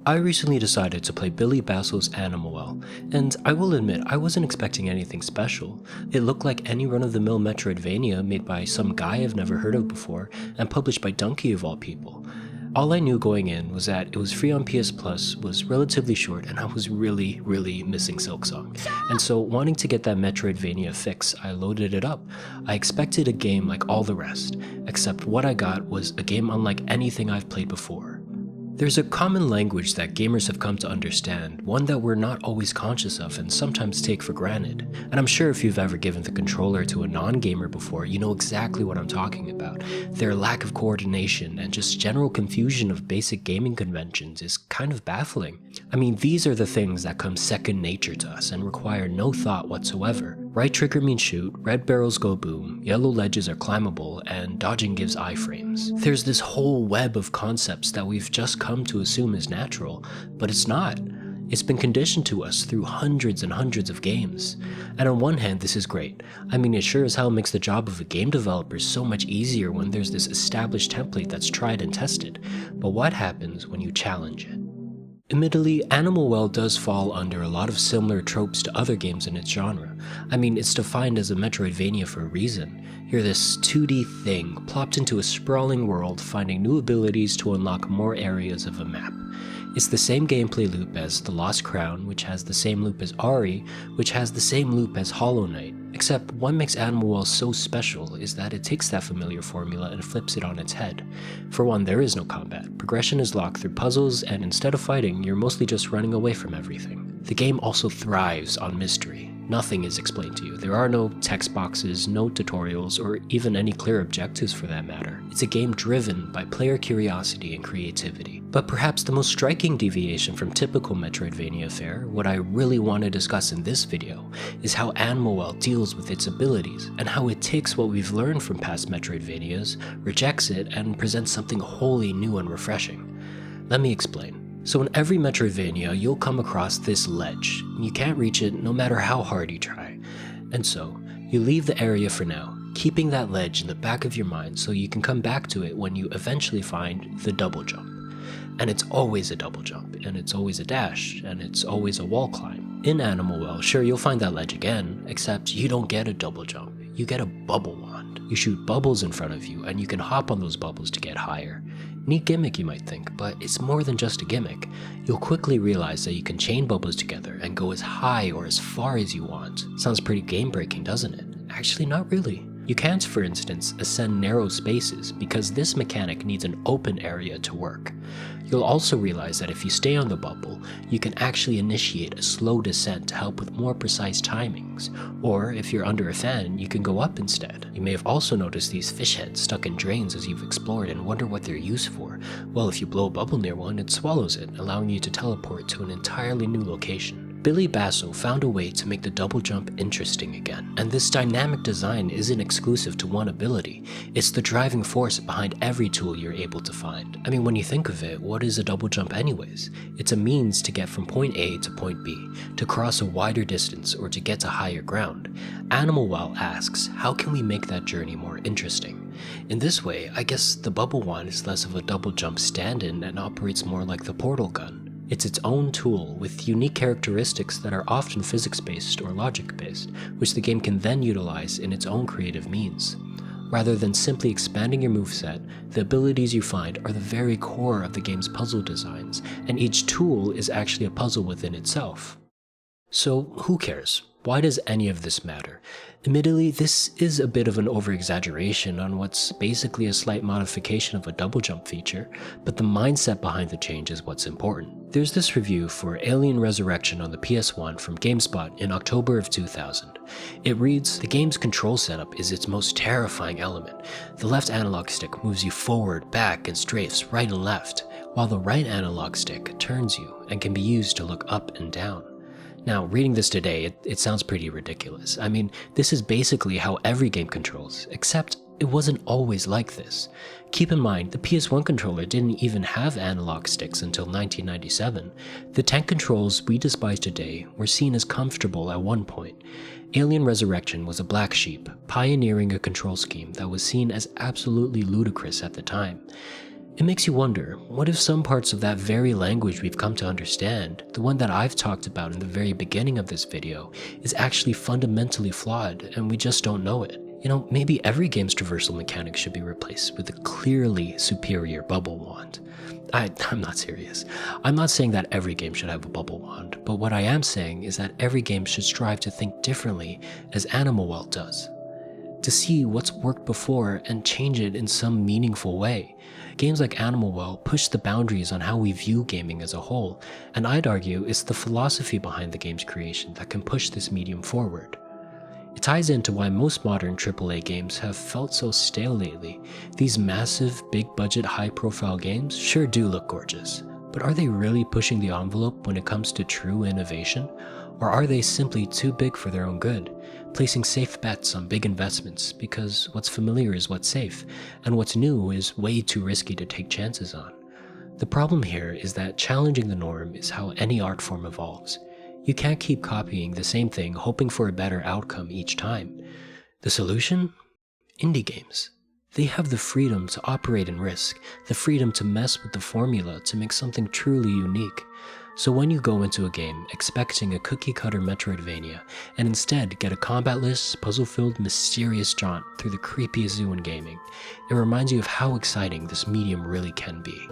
I recently decided to play Billy Basso's Animal Well, and I will admit I wasn't expecting anything special. It looked like any run-of-the-mill Metroidvania made by some guy I've never heard of before and published by Donkey of all people. All I knew going in was that it was free on PS Plus, was relatively short, and I was really missing Silksong. And so wanting to get that Metroidvania fix, I loaded it up. I expected a game like all the rest, except what I got was a game unlike anything I've played before. There's a common language that gamers have come to understand, one that we're not always conscious of and sometimes take for granted. And I'm sure if you've ever given the controller to a non-gamer before, you know exactly what I'm talking about. Their lack of coordination and just general confusion of basic gaming conventions is kind of baffling. I mean, these are the things that come second nature to us and require no thought whatsoever. Right trigger means shoot, red barrels go boom, yellow ledges are climbable, and dodging gives iframes. There's this whole web of concepts that we've just come to assume is natural, but it's not. It's been conditioned to us through hundreds and hundreds of games. And on one hand, this is great. I mean, it sure as hell makes the job of a game developer so much easier when there's this established template that's tried and tested. But what happens when you challenge it? Admittedly, Animal Well does fall under a lot of similar tropes to other games in its genre. I mean, it's defined as a Metroidvania for a reason. You're this 2D thing, plopped into a sprawling world, finding new abilities to unlock more areas of a map. It's the same gameplay loop as The Lost Crown, which has the same loop as Ari, which has the same loop as Hollow Knight. Except what makes Animal Well so special is that it takes that familiar formula and flips it on its head. For one, there is no combat. Progression is locked through puzzles, and instead of fighting, you're mostly just running away from everything. The game also thrives on mystery. Nothing is explained to you. There are no text boxes, no tutorials, or even any clear objectives for that matter. It's a game driven by player curiosity and creativity. But perhaps the most striking deviation from typical Metroidvania fare, what I really want to discuss in this video, is how Animal Well deals with its abilities, and how it takes what we've learned from past Metroidvanias, rejects it, and presents something wholly new and refreshing. Let me explain. So in every Metroidvania, you'll come across this ledge. You can't reach it no matter how hard you try. And so, you leave the area for now, keeping that ledge in the back of your mind so you can come back to it when you eventually find the double jump. And it's always a double jump, and it's always a dash, and it's always a wall climb. In Animal Well, sure, you'll find that ledge again, except you don't get a double jump. You get a bubble wand. You shoot bubbles in front of you, and you can hop on those bubbles to get higher. Neat gimmick, you might think, but it's more than just a gimmick. You'll quickly realize that you can chain bubbles together and go as high or as far as you want. Sounds pretty game-breaking, doesn't it? Actually, not really. You can't, for instance, ascend narrow spaces because this mechanic needs an open area to work. You'll also realize that if you stay on the bubble, you can actually initiate a slow descent to help with more precise timings, or if you're under a fan, you can go up instead. You may have also noticed these fish heads stuck in drains as you've explored and wonder what they're used for. Well, if you blow a bubble near one, it swallows it, allowing you to teleport to an entirely new location. Billy Basso found a way to make the double jump interesting again, and this dynamic design isn't exclusive to one ability. It's the driving force behind every tool you're able to find. I mean, when you think of it, what is a double jump anyways? It's a means to get from point A to point B, to cross a wider distance or to get to higher ground. Animal Well asks, how can we make that journey more interesting? In this way, I guess the bubble wand is less of a double jump stand-in and operates more like the portal gun. It's its own tool with unique characteristics that are often physics-based or logic-based, which the game can then utilize in its own creative means. Rather than simply expanding your moveset, the abilities you find are the very core of the game's puzzle designs, and each tool is actually a puzzle within itself. So who cares? Why does any of this matter? Admittedly, this is a bit of an over-exaggeration on what's basically a slight modification of a double jump feature, but the mindset behind the change is what's important. There's this review for Alien Resurrection on the PS1 from GameSpot in October of 2000. It reads, "The game's control setup is its most terrifying element. The left analog stick moves you forward, back, and strafes right and left, while the right analog stick turns you and can be used to look up and down." Now, reading this today, it sounds pretty ridiculous. I mean, this is basically how every game controls, except it wasn't always like this. Keep in mind, the PS1 controller didn't even have analog sticks until 1997. The tank controls we despise today were seen as comfortable at one point. Alien Resurrection was a black sheep, pioneering a control scheme that was seen as absolutely ludicrous at the time. It makes you wonder, what if some parts of that very language we've come to understand, the one that I've talked about in the very beginning of this video, is actually fundamentally flawed and we just don't know it? Maybe every game's traversal mechanic should be replaced with a clearly superior bubble wand. I'm not serious. I'm not saying that every game should have a bubble wand, but what I am saying is that every game should strive to think differently as Animal World does. To see what's worked before and change it in some meaningful way. Games like Animal World push the boundaries on how we view gaming as a whole, and I'd argue it's the philosophy behind the game's creation that can push this medium forward. It ties into why most modern AAA games have felt so stale lately. These massive, big-budget, high-profile games sure do look gorgeous, but are they really pushing the envelope when it comes to true innovation? Or are they simply too big for their own good, placing safe bets on big investments because what's familiar is what's safe, and what's new is way too risky to take chances on? The problem here is that challenging the norm is how any art form evolves. You can't keep copying the same thing hoping for a better outcome each time. The solution? Indie games. They have the freedom to operate in risk, the freedom to mess with the formula to make something truly unique. So when you go into a game expecting a cookie-cutter Metroidvania, and instead get a combatless, puzzle-filled, mysterious jaunt through the creepiest zoo in gaming, it reminds you of how exciting this medium really can be.